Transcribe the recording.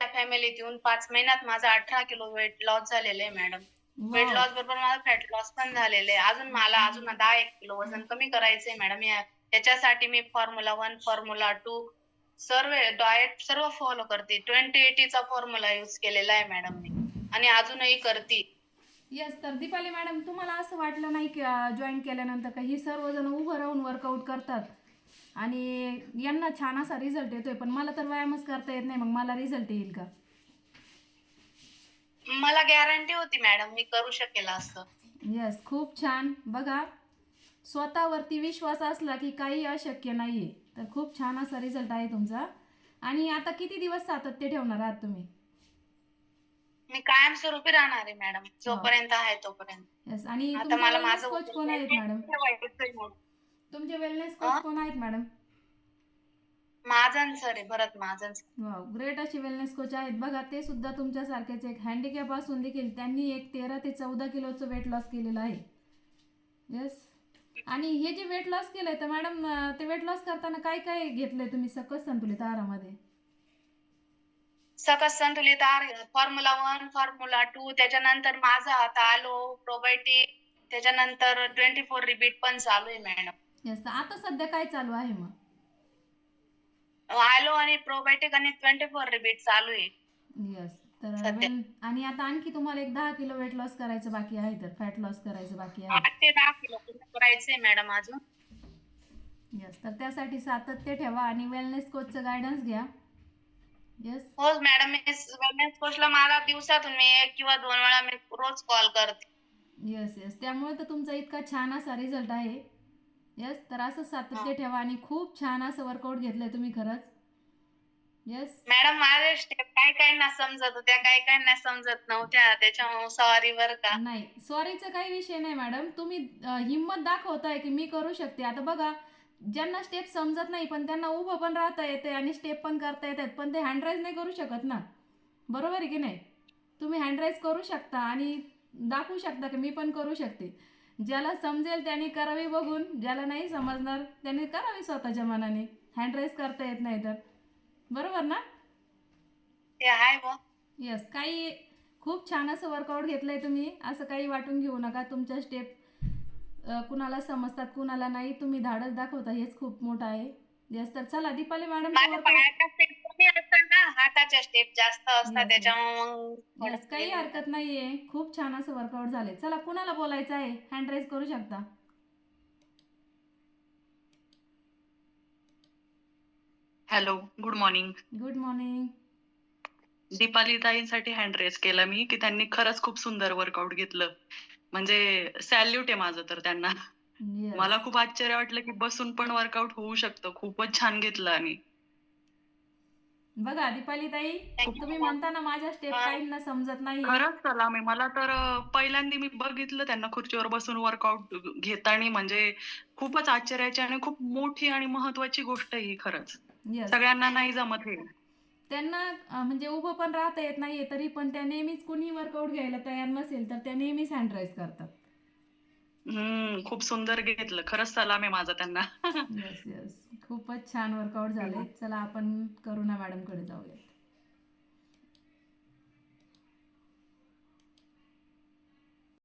फॅमिलीत येऊन 5 महिन्यात माझं 18 किलो वेट लॉस झालेलं आहे मॅडम. Weight wow! लॉस बरोबर मला फॅट लॉस पण झालेलं आहे. मला अजून 10-1 किलो वजन कमी करायचंय मॅडम. त्याच्यासाठी मी फॉर्म्युला 1, फॉर्म्युला 2 सर्व डाएट सर्व फॉलो करते. 20-80 चा फॉर्म्युला यूज केलेला आहे मॅडम मी आणि अजूनही करते. येस, तर दीपाली मॅडम, तुम्हाला असं वाटलं नाही की जॉईन केल्यानंतर का ही सर्वजण उभं राहून वर्कआउट करतात आणि यांना छान असा रिझल्ट येतोय, पण मला तर व्यायामच करता येत नाही, मग मला रिझल्ट येईल का? मला गॅरंटी होती मॅडम मी करू शकेल असं. येस, खूप छान. बघा, स्वतःवरती विश्वास असला की काही अशक्य नाही आहे. तर खूप छान असा रिझल्ट आहे तुमचा. आणि आता किती दिवस सातत्य ठेवणार आहात तुम्ही? मी कायमस्वरूपी राहणार आहे मॅडम. हो. जोपर्यंत आहे तोपर्यंत. येस, आणि आता तुमचे मला वेलनेस माझं कोच वजन कोण आहेत मॅडम? ठेवायचंय म्हणून. तुमचे वेलनेस अ, कोच कोण आहेत मॅडम? महाजन सर आहे, भरत महाजन सर. वाव, ग्रेट असे वेलनेस कोच आहेत. बघा, ते सुद्धा तुमच्यासारखेच एक हँडिकॅप असून देखील त्यांनी एक 13 ते 14 किलोचं वेट लॉस केलेलं आहे. येस. आणि हे जे वेट लॉस केलंय तर मॅडम, ते वेट लॉस करताना काय काय घेतलंय तुम्ही सकस संतुलित आहारामध्ये? सकस संतुलित आहार, फॉर्म्युला 1, फॉर्म्युला 2 त्याच्यानंतर माझा आता आलो प्रोबायोटिक, त्याच्यानंतर 24 रिपीट पण चालू आहे मॅडम. येस, तर आता सध्या काय चालू आहे मग? आलो आणि प्रोबायोटिक आणि 24 रिपीट चालू आहे येस. तर सध्या. आणि आता आणखी तुम्हाला एक 10 किलो वेट लॉस करायचं बाकी आहे, तर फॅट लॉस करायचं बाकी आहे. 8 ते 10 किलो पूर्ण करायचंय मॅडम अजून. येस, तर त्यासाठी सातत्य ठेवा आणि वेलनेस कोचचं गायडन्स घ्या. येस. हो मॅडम, मी वेलनेस कोचला मला दिवसातून मी 1 किंवा 2 वेळा मी रोज कॉल करते. Yes, yes. त्यामुळे तर तुमचा इतका छान असा रिझल्ट आहे. येस, तर असं हं. सातत्य ठेवा आणि खूप छान असं वर्कआउट घेतलंय तुम्ही खरंच. येस. मॅडम माझे स्टेप काही काहींना समजत होत्या, काही काहींना समजत नव्हत्या. त्याच्यामुळे सॉरी बरं का. नाही, सॉरीचा काही विषय नाही मॅडम. तुम्ही हिंमत दाखवताय की मी करू शकते. आता बघा, ज्यांना स्टेप समजत नाही पण त्यांना उभं पण राहता येते आणि स्टेप पण करता येतात, पण ते हँड नाही करू शकत ना. बरोबर आहे की नाही? तुम्ही हँड करू शकता आणि दाखवू शकता की मी पण करू शकते. ज्याला समजेल त्यांनी करावी बघून, ज्याला नाही समजणार त्यांनी करावी स्वतःच्या मनाने. हँड करता येत नाही तर. बरोबर ना? ते आहे बुवा. येस. काही खूप छान असं वर्कआउट घेतलंय तुम्ही. असं काही वाटून घेऊ नका. तुमच्या स्टेप कुणाला समजतात, कुणाला नाही. तुम्ही धाडस दाखवता हेच खूप मोठं आहे. येस, तर चला दीपाली मॅडमचं माझ्या वर्कआउट. पायाच्या स्टेप कमी असतात ना, हाताच्या स्टेप जास्त असतात येस, येस. त्याच्यामुळे मग थोडं येस, काही गेलेलं आहे. हरकत नाही आहे. खूप छान असं वर्कआउट झाले. चला, कुणाला बोलायचं आहे? हँड करू शकता. Hello, good morning. Good morning. Deepali ताईंसाठी हँड रेस केला मी, की त्यांनी खरंच खूप सुंदर वर्कआउट घेतलं. म्हणजे सॅल्यूट आहे माझं तर त्यांना. येस. मला खूप आश्चर्य वाटलं, की बसून पण वर्कआउट होऊ शकतं. खूपच छान घेतलं आणि बघा दीपाली ताई, थँक तुम्ही यू. म्हणता ना माझ्या स्टेप हां. काहींना समजत नाहीये. खरंच सलाम आहे. मला तर पहिल्यांदा मी बघितलं त्यांना खुर्चीवर बसून वर्कआउट घेताना म्हणजे खूपच आश्चर्याची आणि खूप मोठी आणि महत्त्वाची गोष्ट आहे ही खरंच. येस. सगळ्यांना नाही जमत हे. त्यांना म्हणजे उभं पण राहता येत नाहीये, तरी पण त्या नेहमीच कुणी वर्कआउट घ्यायला तयार नसेल तर त्या नेहमीच हँड करतात. खूप सुंदर घेतलं. खरंच सलाम आहे माझा त्यांना. Yes, yes. खूपच छान वर्कआउट झाले. चला आपण करुणा मॅडमकडे जाऊया.